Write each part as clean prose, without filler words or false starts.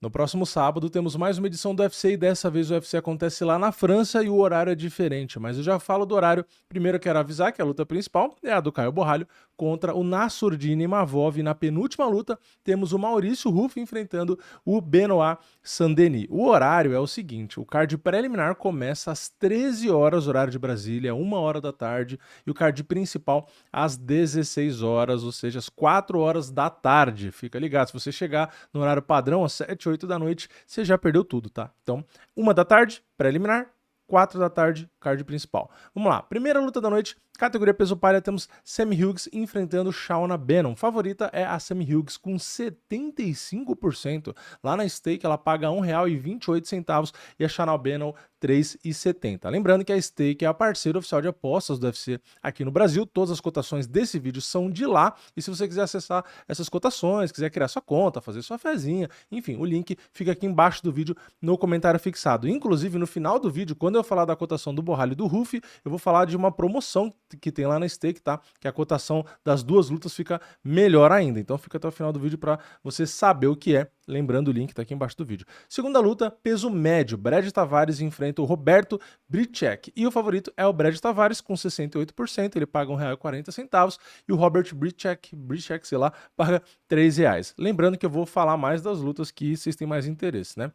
No próximo sábado temos mais uma edição do UFC e dessa vez o UFC acontece lá na França e o horário é diferente, mas eu já falo do horário. Primeiro eu quero avisar que a luta principal é a do Caio Borralho contra o Nassourdine Imavov. Na penúltima luta temos o Maurício Rufo enfrentando o Benoit Saint-Denis. O horário é o seguinte, o card preliminar começa às 13 horas, horário de Brasília, 1 hora da tarde, e o card principal às 16 horas, ou seja, às 4 horas da tarde. Fica ligado, se você chegar no horário padrão, às 7, 8 da noite, você já perdeu tudo, tá? Então, 1 da tarde, preliminar, 4 da tarde, card principal. Vamos lá, primeira luta da noite, categoria peso palha, temos Sammy Hughes enfrentando Shauna Bannon. Favorita é a Sammy Hughes com 75%. Lá na stake ela paga R$ 1,28 e a Shauna Bannon R$ 3,70. Lembrando que a stake é a parceira oficial de apostas do UFC aqui no Brasil. Todas as cotações desse vídeo são de lá. E se você quiser acessar essas cotações, quiser criar sua conta, fazer sua fezinha, enfim, o link fica aqui embaixo do vídeo no comentário fixado. Inclusive, no final do vídeo, quando eu falar da cotação do Borralho e do Rufi, eu vou falar de uma promoção que tem lá na stake, tá? Que a cotação das duas lutas fica melhor ainda. Então fica até o final do vídeo para você saber o que é. Lembrando, o link tá aqui embaixo do vídeo. Segunda luta, peso médio. Brad Tavares enfrenta o Roberto Bicek. E o favorito é o Brad Tavares com 68%. Ele paga R$ 1,40. E o Robert Bicek, sei lá, paga R$ 3. Lembrando que eu vou falar mais das lutas que vocês têm mais interesse, né?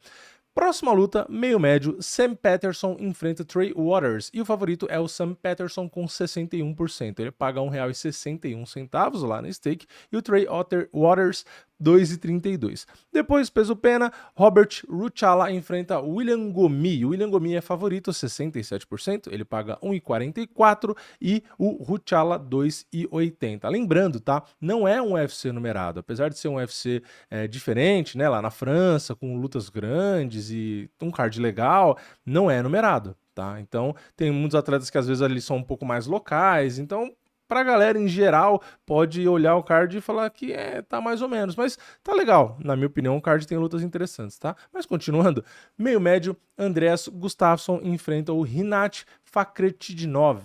Próxima luta, meio médio, Sam Patterson enfrenta Trey Waters e o favorito é o Sam Patterson com 61%. Ele paga R$ 1,61 lá na stake e o Trey Waters R$ 2,32. Depois, peso pena, Robert Ruchala enfrenta William Gomi. O William Gomi é favorito, 67%, ele paga R$ 1,44 e o Ruchala R$ 2,80. Lembrando, tá? Não é um UFC numerado, apesar de ser um UFC diferente, né? Lá na França, com lutas grandes e um card legal, não é numerado, tá? Então, tem muitos atletas que às vezes ali são um pouco mais locais, então pra galera em geral, pode olhar o card e falar que tá mais ou menos, mas tá legal. Na minha opinião, o card tem lutas interessantes, tá? Mas continuando, meio médio, Andreas Gustafsson enfrenta o Rinat Fakretdinov,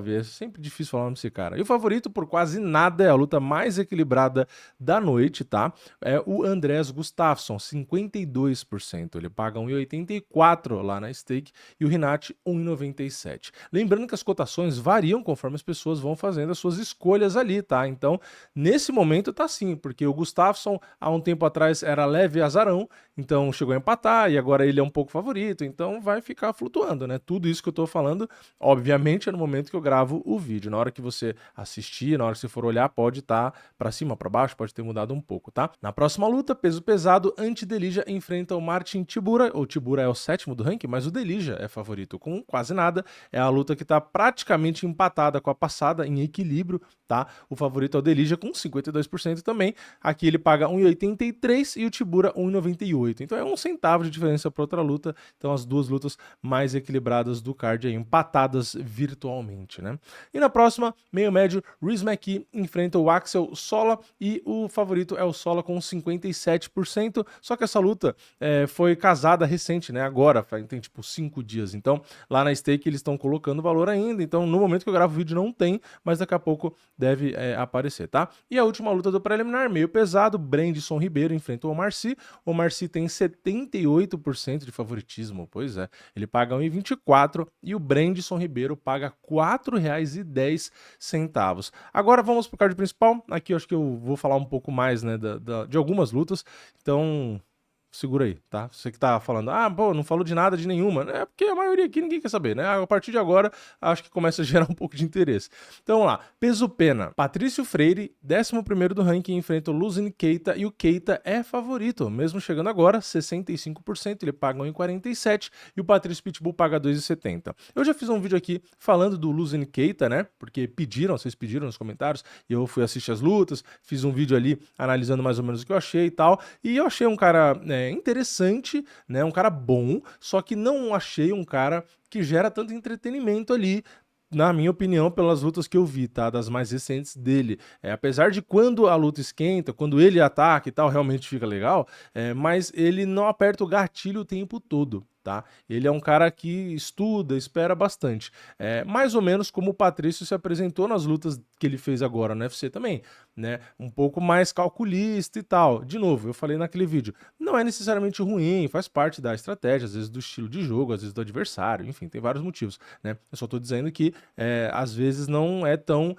é sempre difícil falar o nome desse cara. E o favorito por quase nada, é a luta mais equilibrada da noite, tá? É o Andreas Gustafsson, 52%. Ele paga R$ 1,84 lá na stake e o Rinat R$ 1,97. Lembrando que as cotações variam conforme as pessoas vão fazendo as suas escolhas ali, tá? Então, nesse momento tá assim, porque o Gustafsson há um tempo atrás era leve azarão, então chegou a empatar e agora ele é um pouco favorito, então vai ficar flutuando, né? Tudo isso que eu tô falando, obviamente, é no momento que eu gravo o vídeo. Na hora que você assistir, na hora que você for olhar, pode estar pra cima, pra baixo, pode ter mudado um pouco, tá? Na próxima luta, peso pesado, Anti-Delija enfrenta o Martin Tibura. O Tibura é o 7º do ranking, mas o Delija é favorito com quase nada. É a luta que tá praticamente empatada com a passada, em equilíbrio, tá? O favorito é o Delija com 52% também. Aqui ele paga R$ 1,83 e o Tibura R$ 1,98. Então é um centavo de diferença para outra luta. Então as duas lutas mais equilibradas do card aí, empatadas virtualmente, né? E na próxima, meio médio, Rhys McKee enfrenta o Axel Sola e o favorito é o Sola com 57%. Só que essa luta foi casada recente, né? Agora, tem tipo 5 dias. Então lá na stake eles estão colocando valor ainda. Então no momento que eu gravo o vídeo não tem, mas daqui a pouco deve aparecer, tá? E a última luta do preliminar, meio pesado, Brandson Ribeiro enfrenta o Omar Sy. O Omar Sy tem 78% de favoritismo, pois é. Ele paga R$ 1,24 e o Brandson Ribeiro paga R$ 4,10. Agora vamos pro card principal. Aqui eu acho que eu vou falar um pouco mais, né, de algumas lutas. Então, segura aí, tá? Você que tá falando, pô, não falou de nada de nenhuma. É porque a maioria aqui ninguém quer saber, né? A partir de agora, acho que começa a gerar um pouco de interesse. Então, vamos lá. Peso pena. Patrício Freire, 11º do ranking, enfrenta o Luzin Keita e o Keita é favorito. Mesmo chegando agora, 65%, ele paga R$ 1,47 e o Patrício Pitbull paga R$ 2,70. Eu já fiz um vídeo aqui falando do Luzin Keita, né? Porque vocês pediram nos comentários, e eu fui assistir as lutas, fiz um vídeo ali analisando mais ou menos o que eu achei e tal, e eu achei um cara interessante, né? Um cara bom, só que não achei um cara que gera tanto entretenimento ali, na minha opinião, pelas lutas que eu vi, tá? Das mais recentes dele. Apesar de quando a luta esquenta, quando ele ataca e tal, realmente fica legal, mas ele não aperta o gatilho o tempo todo, tá? Ele é um cara que estuda, espera bastante. Mais ou menos como o Patrício se apresentou nas lutas que ele fez agora no UFC também, né? Um pouco mais calculista e tal. De novo, eu falei naquele vídeo, não é necessariamente ruim, faz parte da estratégia, às vezes do estilo de jogo, às vezes do adversário, enfim, tem vários motivos, né? Eu só tô dizendo que às vezes não é tão...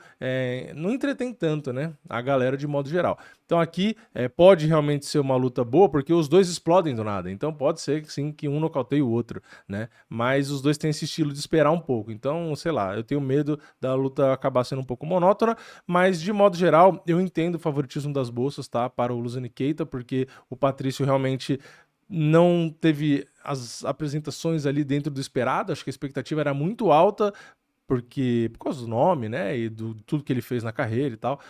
não entretém tanto, né? A galera de modo geral. Então aqui pode realmente ser uma luta boa, porque os dois explodem do nada. Então pode ser que sim, que um nocauteie o outro, né? Mas os dois têm esse estilo de esperar um pouco. Então, sei lá, eu tenho medo da luta acabar sendo um pouco monótona, mas de modo geral, eu entendo o favoritismo das bolsas, tá? Para o Lusani Keita, porque o Patrício realmente não teve as apresentações ali dentro do esperado. Acho que a expectativa era muito alta, porque por causa do nome, né, e do tudo que ele fez na carreira e tal,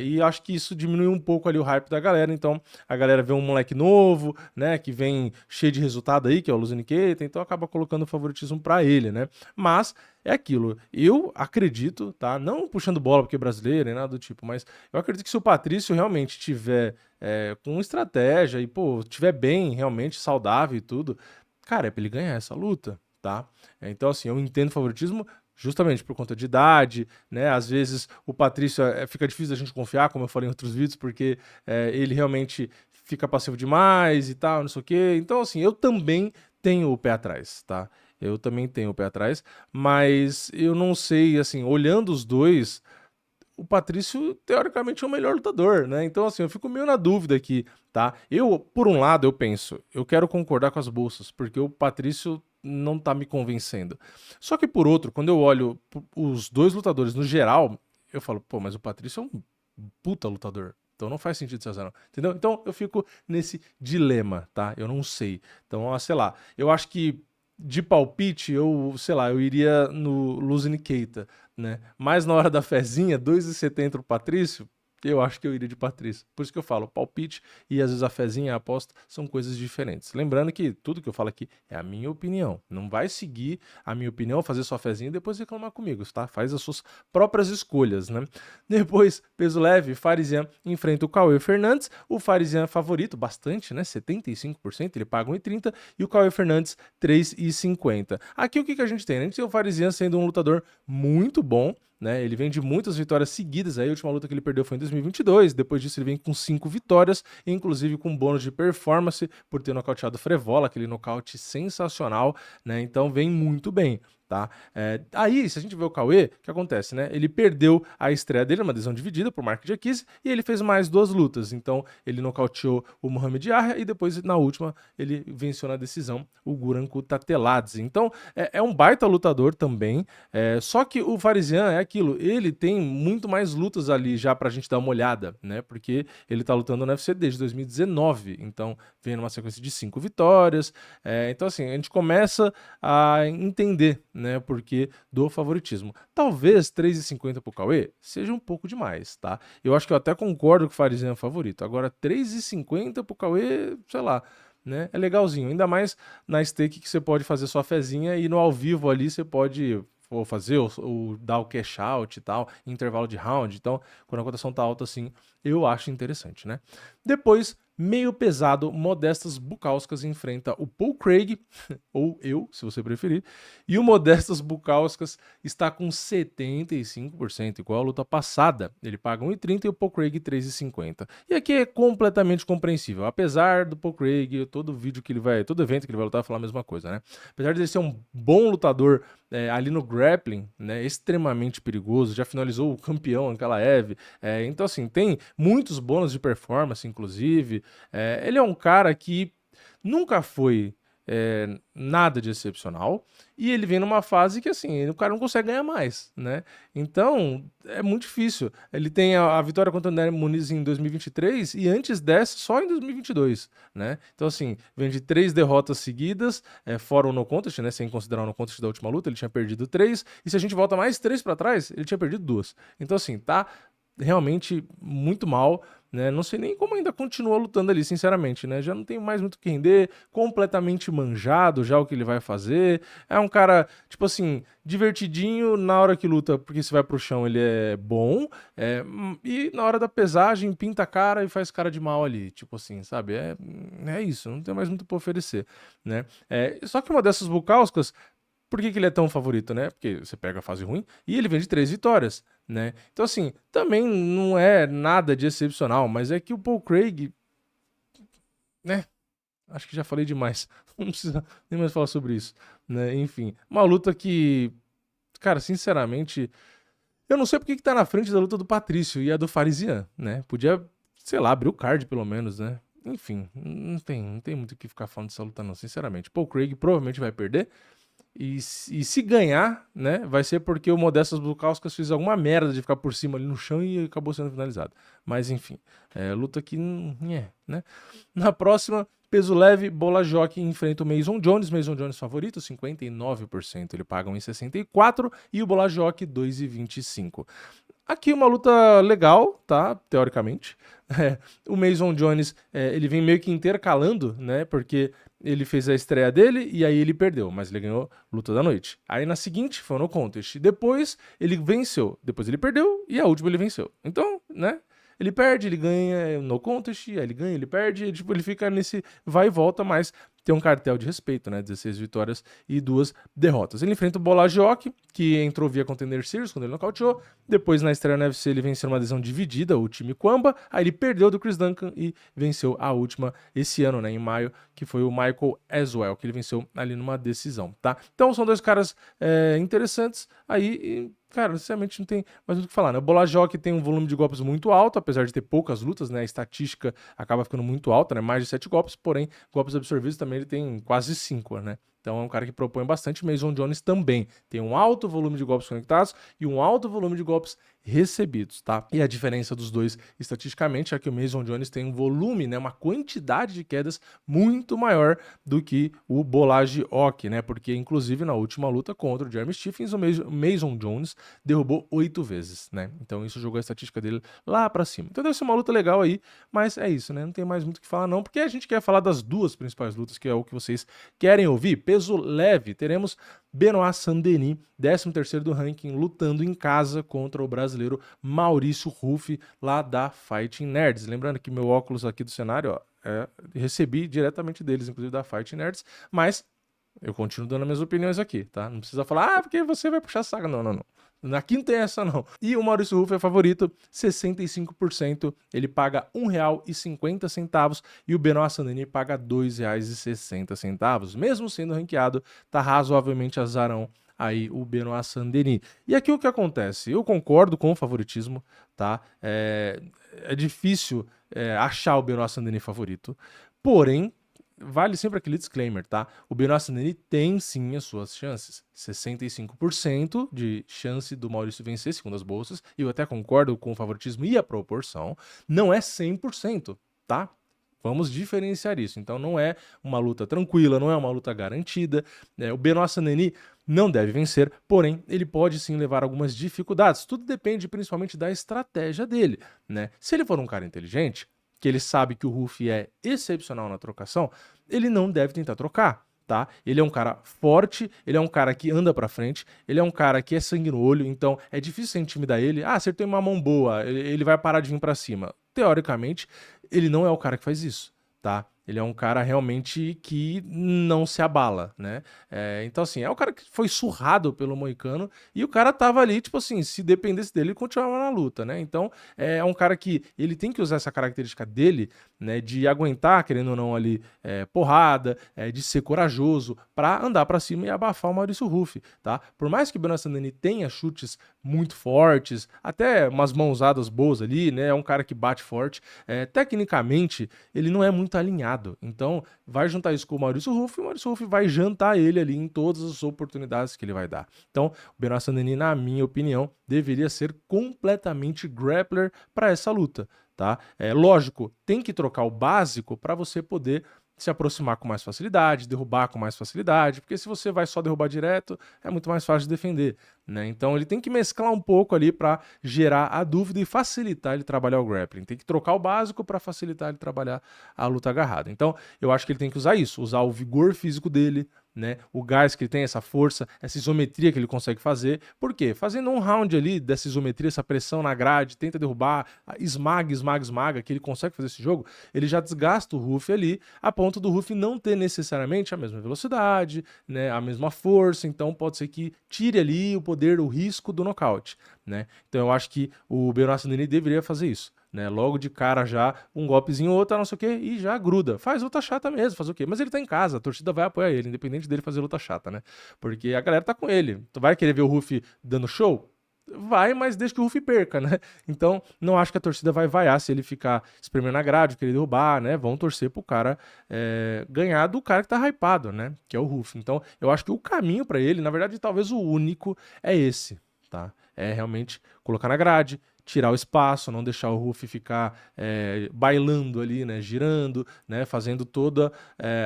e acho que isso diminuiu um pouco ali o hype da galera. Então a galera vê um moleque novo, né, que vem cheio de resultado aí, que é o Lusani Keita, então acaba colocando o favoritismo para ele, né, mas é aquilo, eu acredito, tá, não puxando bola porque é brasileiro nem nada do tipo, mas eu acredito que se o Patrício realmente tiver com estratégia e, pô, tiver bem, realmente saudável e tudo, cara, é pra ele ganhar essa luta, tá? Então, assim, eu entendo o favoritismo, justamente por conta de idade, né? Às vezes o Patrício fica difícil da gente confiar, como eu falei em outros vídeos, porque ele realmente fica passivo demais e tal, não sei o quê. Então, assim, eu também tenho o pé atrás, tá? Eu também tenho o pé atrás, mas eu não sei, assim, olhando os dois, o Patrício, teoricamente, é o melhor lutador, né? Então, assim, eu fico meio na dúvida aqui, tá? Eu, por um lado, eu penso, eu quero concordar com as bolsas, porque o Patrício não tá me convencendo. Só que, por outro, quando eu olho os dois lutadores no geral, eu falo, pô, mas o Patrício é um puta lutador. Então não faz sentido ser não, entendeu? Então eu fico nesse dilema, tá? Eu não sei. Então, ó, sei lá, eu acho que de palpite, sei lá, eu iria no Lusani Keita, né? Mas na hora da fezinha, 2,70 pro Patrício, eu acho que eu iria de Patrício. Por isso que eu falo, palpite e às vezes a fezinha e a aposta são coisas diferentes. Lembrando que tudo que eu falo aqui é a minha opinião. Não vai seguir a minha opinião, fazer sua fezinha e depois reclamar comigo, tá? Faz as suas próprias escolhas, né? Depois, peso leve, Farizian enfrenta o Cauê Fernandes. O Farizian é favorito, bastante, né? 75%, ele paga 1,30 e o Cauê Fernandes 3,50. Aqui o que a gente tem? A gente tem o Farizian sendo um lutador muito bom, né? Ele vem de muitas vitórias seguidas. Aí a última luta que ele perdeu foi em 2022. Depois disso ele vem com 5 vitórias, inclusive com bônus de performance por ter nocauteado Frevola, aquele nocaute sensacional, né? Então vem muito bem, tá? Aí, se a gente vê o Cauê, o que acontece, né? Ele perdeu a estreia dele, uma decisão dividida por Mark Diakiese, e ele fez mais 2 lutas. Então ele nocauteou o Muhammad Yahya e depois, na última, ele venceu na decisão o Guran Kutateladze. Então é um baita lutador também, só que o Farizian é aquilo, ele tem muito mais lutas ali já pra gente dar uma olhada, né? Porque ele tá lutando no UFC desde 2019, então vem numa sequência de 5 vitórias. Então, assim, a gente começa a entender, né, porque do favoritismo. Talvez 3,50 pro Cauê seja um pouco demais, tá? Eu acho que eu até concordo que o Farizian é o favorito. Agora, 3,50 pro Cauê, sei lá, né? É legalzinho. Ainda mais na stake que você pode fazer sua fezinha e no ao vivo ali você pode ou fazer ou dar o cash out e tal, em intervalo de round. Então, quando a cotação tá alta assim, eu acho interessante, né? Depois, meio pesado, Modestas Bukauskas enfrenta o Paul Craig, ou eu, se você preferir, e o Modestas Bukauskas está com 75%, igual a luta passada. Ele paga 1,30 e o Paul Craig 3,50. E aqui é completamente compreensível, apesar do Paul Craig, todo evento que ele vai lutar, falar a mesma coisa, né? Apesar de ele ser um bom lutador ali no grappling, né, extremamente perigoso, já finalizou o campeão Ankalaev, então assim, tem muitos bônus de performance, inclusive. Ele é um cara que nunca foi nada de excepcional e ele vem numa fase que assim, o cara não consegue ganhar mais, né? Então é muito difícil. Ele tem a vitória contra o Nery Muniz em 2023 e antes dessa só em 2022, né? Então assim, vem de 3 derrotas seguidas, fora o no contest, né? Sem considerar o no contest da última luta, ele tinha perdido 3 e se a gente volta mais 3 para trás, ele tinha perdido 2. Então assim, tá realmente muito mal, né? Não sei nem como ainda continua lutando ali, sinceramente, né? Já não tem mais muito o que render, completamente manjado já o que ele vai fazer. É um cara, tipo assim, divertidinho na hora que luta, porque se vai pro chão ele é bom, e na hora da pesagem pinta a cara e faz cara de mal ali, tipo assim, sabe? É isso, não tem mais muito pra oferecer, né? Só que uma dessas Bukauskas, por que ele é tão favorito, né? Porque você pega a fase ruim e ele vem de 3 vitórias, né? Então, assim, também não é nada de excepcional, mas é que o Paul Craig, né? Acho que já falei demais. Não precisa nem mais falar sobre isso, né? Enfim, uma luta que, cara, sinceramente, eu não sei porque que tá na frente da luta do Patrício e a do Farisian, né? Podia, sei lá, abrir o card pelo menos, né? Enfim, não tem muito o que ficar falando dessa luta, não, sinceramente. Paul Craig provavelmente vai perder. E se ganhar, né, vai ser porque o Modestas Bukauskas fez alguma merda de ficar por cima ali no chão e acabou sendo finalizado. Mas enfim, luta que né? Na próxima, peso leve, Bola Jockey enfrenta o Mason Jones. Mason Jones favorito, 59%. Ele paga 1,64 e o Bola Jockey 2,25. Aqui uma luta legal, tá? Teoricamente. O Mason Jones, ele vem meio que intercalando, né? Porque ele fez a estreia dele e aí ele perdeu, mas ele ganhou luta da noite. Aí na seguinte foi no contest. Depois ele venceu, depois ele perdeu e a última ele venceu. Então, né? Ele perde, ele ganha no contest, aí ele ganha, ele perde, tipo, ele fica nesse vai e volta, mas tem um cartel de respeito, né? 16 vitórias e 2 derrotas. Ele enfrenta o Bola Jockey, que entrou via Contender Series quando ele nocauteou. Depois, na estreia na UFC, ele venceu uma adesão dividida, o time Kwamba. Aí ele perdeu do Chris Duncan e venceu a última esse ano, né? Em maio, que foi o Michael Aswell, que ele venceu ali numa decisão, tá? Então são dois caras interessantes aí. Cara, sinceramente não tem mais muito o que falar, né? O Bola Jockey tem um volume de golpes muito alto, apesar de ter poucas lutas, né? A estatística acaba ficando muito alta, né? Mais de 7 golpes, porém, golpes absorvidos também ele tem quase 5, né? Então é um cara que propõe bastante. Mason Jones também tem um alto volume de golpes conectados e um alto volume de golpes recebidos, tá? E a diferença dos dois, estatisticamente, é que o Mason Jones tem um volume, né, uma quantidade de quedas muito maior do que o Bola Jockey, né? Porque, inclusive, na última luta contra o Jeremy Stephens, o Mason Jones derrubou 8 vezes, né? Então isso jogou a estatística dele lá pra cima. Então deve ser uma luta legal aí, mas é isso, né? Não tem mais muito o que falar não, porque a gente quer falar das duas principais lutas, que é o que vocês querem ouvir. Peso leve, teremos Benoit Saint-Denis, 13º do ranking, lutando em casa contra o brasileiro Maurício Ruffi, lá da Fighting Nerds. Lembrando que meu óculos aqui do cenário, ó, recebi diretamente deles, inclusive da Fighting Nerds, mas eu continuo dando minhas opiniões aqui, tá? Não precisa falar, porque você vai puxar saga. Não, não, não. Aqui não tem essa, não. E o Maurício Ruffi é favorito, 65%. Ele paga R$1,50 e o Benoit Saint-Denis paga R$2,60. Mesmo sendo ranqueado, tá razoavelmente azarão aí o Benoit Saint-Denis. E aqui o que acontece? Eu concordo com o favoritismo, tá? É difícil achar o Benoit Saint-Denis favorito, porém, vale sempre aquele disclaimer, tá? O Benoit Saint-Denis tem sim as suas chances. 65% de chance do Maurício vencer, segundo as bolsas, e eu até concordo com o favoritismo e a proporção. Não é 100%, tá? Vamos diferenciar isso. Então não é uma luta tranquila, não é uma luta garantida. O Benoit Saint-Denis não deve vencer, porém ele pode sim levar algumas dificuldades. Tudo depende principalmente da estratégia dele, né? Se ele for um cara inteligente, que ele sabe que o Ruffi é excepcional na trocação, ele não deve tentar trocar, tá? Ele é um cara forte, ele é um cara que anda pra frente, ele é um cara que é sangue no olho, então é difícil você intimidar ele. Ah, você tem uma mão boa, ele vai parar de vir pra cima. Teoricamente, ele não é o cara que faz isso, tá? Ele é um cara realmente que não se abala, né? Então, assim, é o cara que foi surrado pelo Moicano e o cara tava ali, tipo assim, se dependesse dele, ele continuava na luta, né? Então, é um cara que ele tem que usar essa característica dele, né? De aguentar, querendo ou não, ali, porrada, de ser corajoso pra andar pra cima e abafar o Maurício Ruffi, tá? Por mais que o Benoit Saint-Denis tenha chutes muito fortes, até umas mãozadas boas ali, né? É um cara que bate forte. Tecnicamente, ele não é muito alinhado. Então, vai juntar isso com o Maurício Ruffi, e o Maurício Ruffi vai jantar ele ali em todas as oportunidades que ele vai dar. Então, o Benoit Saint-Denis, na minha opinião, deveria ser completamente grappler para essa luta, tá? Lógico, tem que trocar o básico para você poder se aproximar com mais facilidade, derrubar com mais facilidade, porque se você vai só derrubar direto, é muito mais fácil de defender, né? Então ele tem que mesclar um pouco ali para gerar a dúvida e facilitar ele trabalhar o grappling. Tem que trocar o básico para facilitar ele trabalhar a luta agarrada. Então eu acho que ele tem que usar isso, usar o vigor físico dele, né, o gás que ele tem, essa força, essa isometria que ele consegue fazer. Por quê? Fazendo um round ali dessa isometria, essa pressão na grade, tenta derrubar, esmaga, que ele consegue fazer esse jogo, ele já desgasta o Ruff ali, a ponto do Ruff não ter necessariamente a mesma velocidade, né, a mesma força, então pode ser que tire ali o poder, o risco do nocaute, né? Então eu acho que o Benacer Denis deveria fazer isso, né? Logo de cara já, um golpezinho ou outro, não sei o que, e já gruda. Faz luta chata mesmo, faz o quê? Mas ele tá em casa, a torcida vai apoiar ele, independente dele fazer luta chata, né? Porque a galera tá com ele. Tu vai querer ver o Ruff dando show? Vai, mas deixa que o Ruff perca, né? Então, não acho que a torcida vai vaiar se ele ficar espremendo a grade, querer derrubar, né? Vão torcer pro cara ganhar do cara que tá hypado, né? Que é o Ruff. Então, eu acho que o caminho pra ele, na verdade, talvez o único, é esse, tá? É realmente colocar na grade, tirar o espaço, não deixar o Ruff ficar bailando ali, né, girando, né, fazendo todo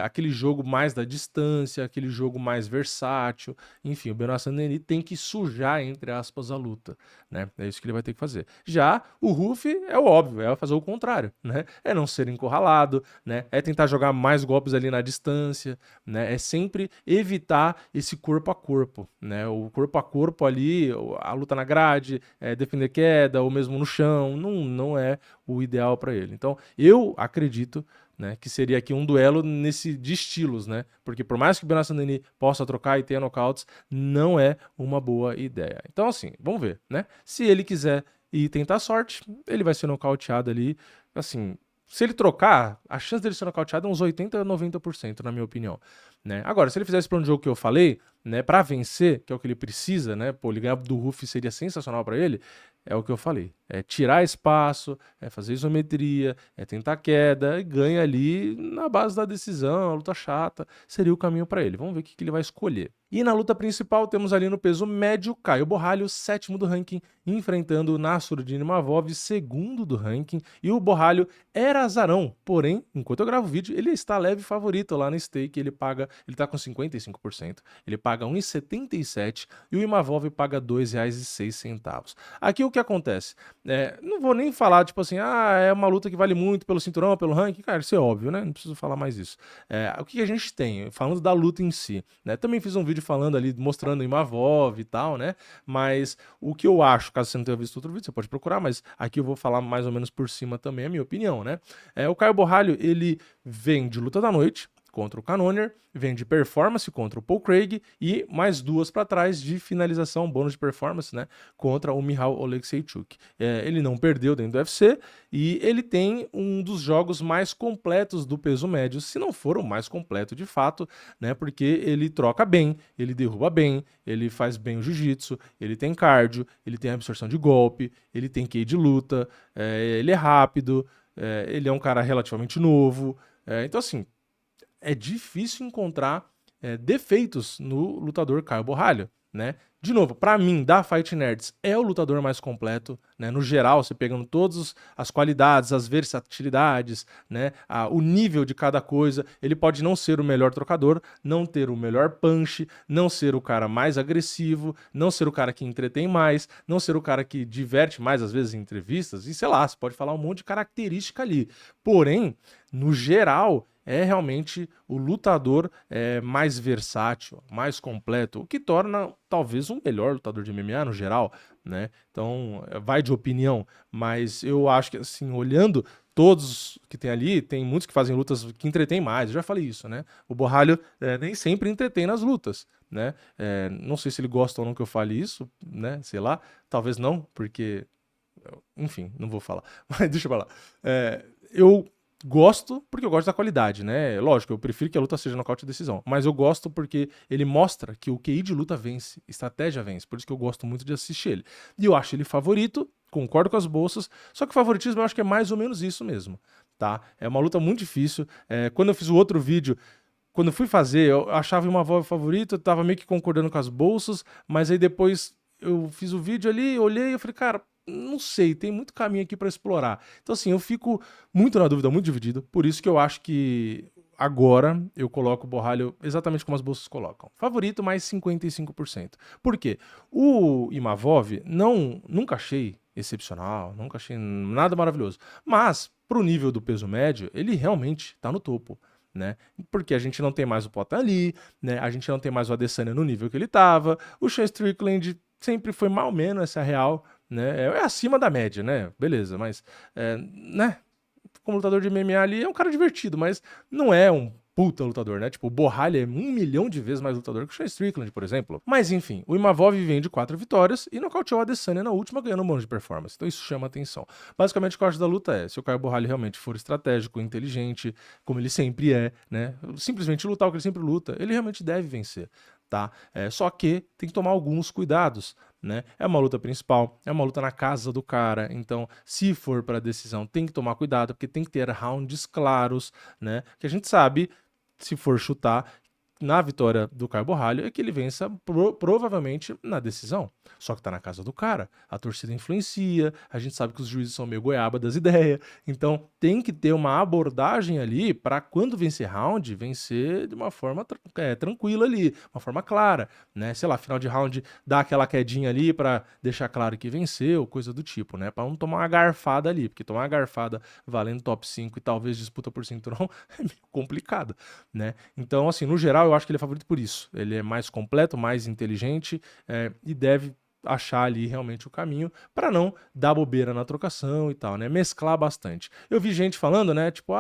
aquele jogo mais da distância, aquele jogo mais versátil. Enfim, o Benacer Denis tem que sujar, entre aspas, a luta, né? É isso que ele vai ter que fazer. Já o Ruff é o óbvio, é fazer o contrário, né? É não ser encurralado, né? É tentar jogar mais golpes ali na distância, né? É sempre evitar esse corpo a corpo, né? O corpo a corpo ali, a luta na grade, defender queda, ou mesmo no chão, não é o ideal para ele. Então, eu acredito, né, que seria aqui um duelo de estilos, né? Porque por mais que o Benacer Denis possa trocar e tenha knockouts, não é uma boa ideia. Então, assim, vamos ver, né? Se ele quiser ir tentar sorte, ele vai ser nocauteado ali, assim. Se ele trocar, a chance dele ser nocauteado é uns 80% a 90%, na minha opinião, né? Agora, se ele fizesse para um jogo que eu falei, né, para vencer, que é o que ele precisa, né? Pô, ele ganhar do Ruff seria sensacional para ele. É o que eu falei. É tirar espaço, é fazer isometria, é tentar queda e ganha ali na base da decisão, a luta chata. Seria o caminho para ele. Vamos ver o que ele vai escolher. E na luta principal temos ali no peso médio Caio Borralho, 7º do ranking, enfrentando o Nassourdine Imavov, 2º do ranking. E o Borralho era azarão, porém, enquanto eu gravo o vídeo, ele está leve favorito lá no stake. Ele tá com 55%, ele paga 1,77 e o Imavov paga R$ 2,06. Aqui o que acontece? Não vou nem falar, tipo assim, é uma luta que vale muito pelo cinturão, pelo ranking. Cara, isso é óbvio, né? Não preciso falar mais isso. O que a gente tem? Falando da luta em si, né? Também fiz um vídeo falando ali, mostrando o Imavov e tal, né? Mas o que eu acho, caso você não tenha visto outro vídeo, você pode procurar, mas aqui eu vou falar mais ou menos por cima também, a minha opinião, né? O Caio Borralho, ele vem de luta da noite contra o Cannonier, vem de performance contra o Paul Craig e mais 2 para trás de finalização, bônus de performance, né, contra o Michal Oleksiejczuk. Ele não perdeu dentro do UFC e ele tem um dos jogos mais completos do peso médio, se não for o mais completo de fato, né, porque ele troca bem, ele derruba bem, ele faz bem o jiu-jitsu, ele tem cardio, ele tem absorção de golpe, ele tem QI de luta, ele é rápido, ele é um cara relativamente novo, então assim, é difícil encontrar defeitos no lutador Caio Borralho, né? De novo, para mim, da Fight Nerds, é o lutador mais completo, né? No geral, você pegando todas as qualidades, as versatilidades, né? O nível de cada coisa, ele pode não ser o melhor trocador, não ter o melhor punch, não ser o cara mais agressivo, não ser o cara que entretém mais, não ser o cara que diverte mais, às vezes, em entrevistas, e sei lá, você pode falar um monte de característica ali. Porém, no geral, é realmente o lutador mais versátil, mais completo, o que torna talvez um melhor lutador de MMA no geral, né? Então, vai de opinião, mas eu acho que, assim, olhando todos que tem ali, tem muitos que fazem lutas que entretêm mais, eu já falei isso, né? O Borralho nem sempre entretém nas lutas, né? Não sei se ele gosta ou não que eu fale isso, né? Sei lá, talvez não, porque... Enfim, não vou falar, mas deixa eu falar. Eu gosto porque eu gosto da qualidade, né? Lógico, eu prefiro que a luta seja nocaute e decisão, mas eu gosto porque ele mostra que o QI de luta vence, estratégia vence, por isso que eu gosto muito de assistir ele. E eu acho ele favorito, concordo com as bolsas, só que o favoritismo eu acho que é mais ou menos isso mesmo, tá? É uma luta muito difícil. Quando eu fiz o outro vídeo, quando eu fui fazer, eu achava uma Imavov favorita, eu tava meio que concordando com as bolsas, mas aí depois eu fiz o vídeo ali, olhei e eu falei, cara, não sei, tem muito caminho aqui para explorar. Então, assim, eu fico muito na dúvida, muito dividido. Por isso que eu acho que agora eu coloco o Borralho exatamente como as bolsas colocam. Favorito mais 55%. Por quê? O Imavov nunca achei excepcional, nunca achei nada maravilhoso. Mas, pro nível do peso médio, ele realmente tá no topo. Né? Porque a gente não tem mais o Poatan ali, né? A gente não tem mais o Adesanya no nível que ele tava. O Sean Strickland sempre foi mal menos essa real, né? É acima da média, né? Beleza, mas né? Como lutador de MMA ali é um cara divertido, mas não é um puta lutador, né? Tipo, o Borralho é 1 milhão de vezes mais lutador que o Sean Strickland, por exemplo. Mas enfim, o Imavov vem de 4 vitórias e nocauteou o Adesanya na última, ganhando um monte de performance. Então isso chama atenção. Basicamente o que eu acho da luta é, se o Caio Borralho realmente for estratégico, inteligente, como ele sempre é, né? Simplesmente lutar o que ele sempre luta, ele realmente deve vencer. Tá? Só que tem que tomar alguns cuidados, né? É uma luta principal, é uma luta na casa do cara, então se for para decisão tem que tomar cuidado, porque tem que ter rounds claros, né? Que a gente sabe, se for chutar na vitória do Caio Borralho, é que ele vença provavelmente na decisão. Só que tá na casa do cara, a torcida influencia, a gente sabe que os juízes são meio goiaba das ideias, então tem que ter uma abordagem ali para quando vencer round, vencer de uma forma tranquila ali, uma forma clara, né? Sei lá, final de round dá aquela quedinha ali para deixar claro que venceu, coisa do tipo, né? Para não tomar uma garfada ali, porque tomar uma garfada valendo top 5 e talvez disputa por cinturão é meio complicado, né? Então, assim, no geral, eu acho que ele é favorito por isso. Ele é mais completo, mais inteligente e deve achar ali realmente o caminho para não dar bobeira na trocação e tal, né? Mesclar bastante. Eu vi gente falando, né? Tipo,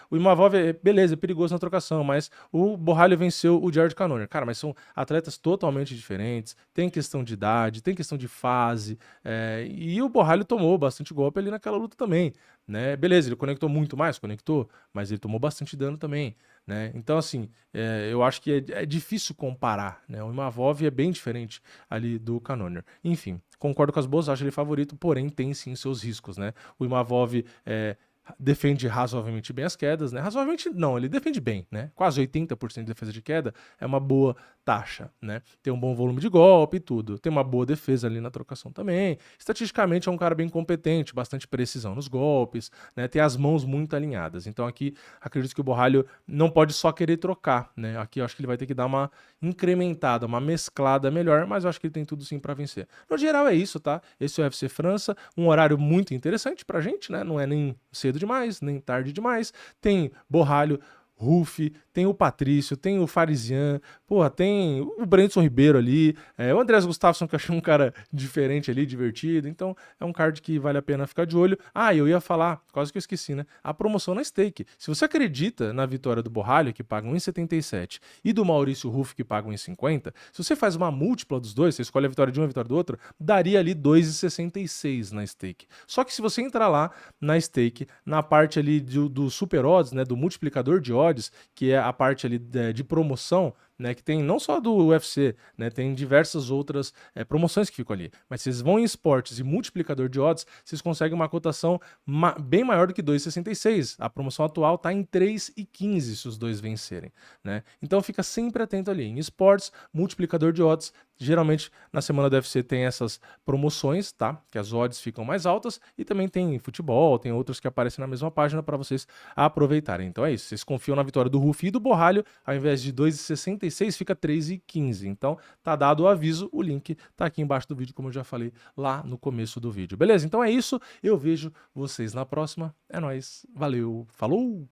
o Imavov beleza, é perigoso na trocação, mas o Borralho venceu o Jared Cannonier. Cara, mas são atletas totalmente diferentes, tem questão de idade, tem questão de fase, e o Borralho tomou bastante golpe ali naquela luta também, né? Beleza, ele conectou muito mais, conectou, mas ele tomou bastante dano também. Né? Então, assim, eu acho que é difícil comparar. Né? O Imavov é bem diferente ali do Cannonier. Enfim, concordo com as boas, acho ele favorito, porém tem sim seus riscos. Né? O Imavov defende razoavelmente bem as quedas, né? Razoavelmente não, ele defende bem, né? Quase 80% de defesa de queda é uma boa taxa, né? Tem um bom volume de golpe e tudo. Tem uma boa defesa ali na trocação também. Estatisticamente é um cara bem competente, bastante precisão nos golpes, né? Tem as mãos muito alinhadas. Então aqui acredito que o Borralho não pode só querer trocar, né? Aqui eu acho que ele vai ter que dar uma incrementada, uma mesclada melhor, mas eu acho que ele tem tudo sim para vencer. No geral é isso, tá? Esse é o UFC França, um horário muito interessante pra gente, né? Não é nem cedo demais, nem tarde demais. Tem Borralho, Ruff, tem o Patrício, tem o Farisian, porra, tem o Brandson Ribeiro ali, o Andrés Gustafsson, que eu achei um cara diferente ali, divertido, então é um card que vale a pena ficar de olho. Eu ia falar, quase que eu esqueci, né? A promoção na Stake. Se você acredita na vitória do Borralho, que paga 1,77, e do Maurício Ruff, que paga 1,50, se você faz uma múltipla dos dois, você escolhe a vitória de um e a vitória do outro, daria ali 2,66 na Stake. Só que se você entrar lá na Stake, na parte ali do Super Odds, né, do multiplicador de odds, que é a parte ali de promoção, né, que tem não só do UFC, né, tem diversas outras promoções que ficam ali, mas vocês vão em esportes e multiplicador de odds, vocês conseguem uma cotação bem maior do que 2,66. A promoção atual está em 3,15 se os dois vencerem, né? Então fica sempre atento ali em esportes, multiplicador de odds. Geralmente na semana do UFC tem essas promoções, tá? Que as odds ficam mais altas, e também tem futebol, tem outros que aparecem na mesma página para vocês aproveitarem. Então é isso, vocês confiam na vitória do Ruff e do Borralho, ao invés de 2,66 fica 3,15. Então tá dado o aviso, o link tá aqui embaixo do vídeo, como eu já falei lá no começo do vídeo. Beleza? Então é isso, eu vejo vocês na próxima. É nóis, valeu, falou!